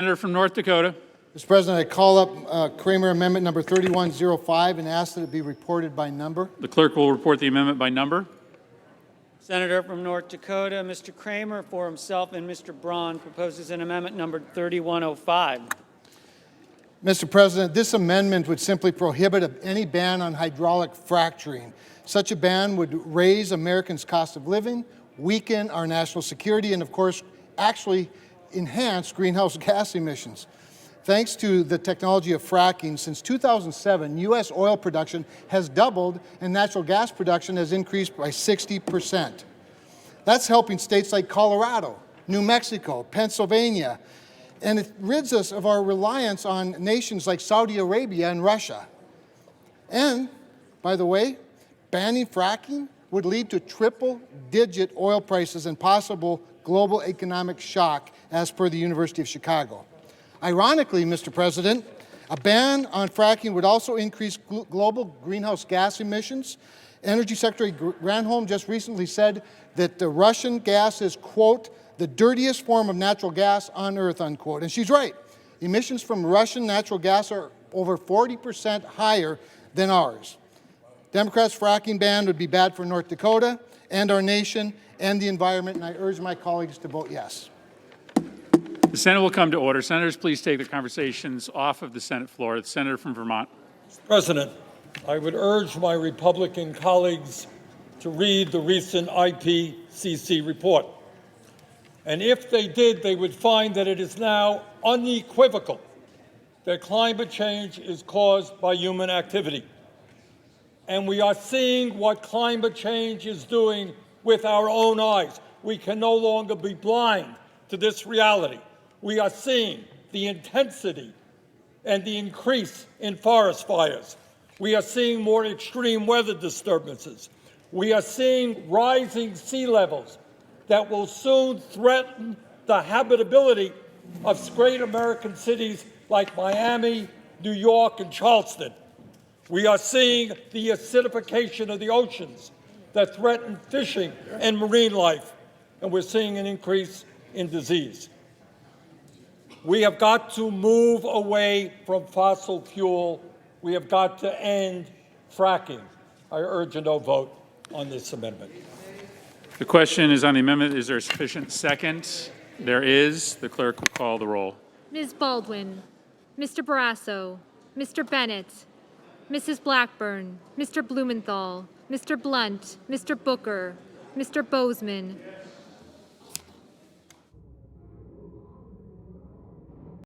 Senator from North Dakota. Mr. President, I call up Kramer Amendment number 3105 and ask that it be reported by number. The clerk will report the amendment by number. Senator from North Dakota, Mr. Kramer for himself and Mr. Braun proposes an amendment number 3105. Mr. President, this amendment would simply prohibit any ban on hydraulic fracturing. Such a ban would raise Americans' cost of living, weaken our national security, and of course, actually enhance greenhouse gas emissions. Thanks to the technology of fracking, since 2007, U.S. oil production has doubled and natural gas production has increased by 60%. That's helping states like Colorado, New Mexico, Pennsylvania, and it rids us of our reliance on nations like Saudi Arabia and Russia. And, by the way, banning fracking would lead to triple-digit oil prices and possible global economic shock, as per the University of Chicago. Ironically, Mr. President, a ban on fracking would also increase global greenhouse gas emissions. Energy Secretary Granholm just recently said that the Russian gas is, quote, the dirtiest form of natural gas on earth, unquote. And she's right. Emissions from Russian natural gas are over 40% higher than ours. Democrats' fracking ban would be bad for North Dakota and our nation and the environment, and I urge my colleagues to vote yes. The Senate will come to order. Senators, please take the conversations off of the Senate floor. The Senator from Vermont. Mr. President, I would urge my Republican colleagues to read the recent IPCC report. And if they did, they would find that it is now unequivocal that climate change is caused by human activity. And we are seeing what climate change is doing with our own eyes. We can no longer be blind to this reality. We are seeing the intensity and the increase in forest fires. We are seeing more extreme weather disturbances. We are seeing rising sea levels that will soon threaten the habitability of great American cities like Miami, New York, and Charleston. We are seeing the acidification of the oceans that threaten fishing and marine life, and we're seeing an increase in disease. We have got to move away from fossil fuel. We have got to end fracking. I urge a no vote on this amendment. The question is on the amendment. Is there a sufficient second? There is. The clerk will call the roll. Ms. Baldwin, Mr. Barrasso, Mr. Bennett, Mrs. Blackburn, Mr. Blumenthal, Mr. Blunt, Mr. Booker, Mr. Bozeman,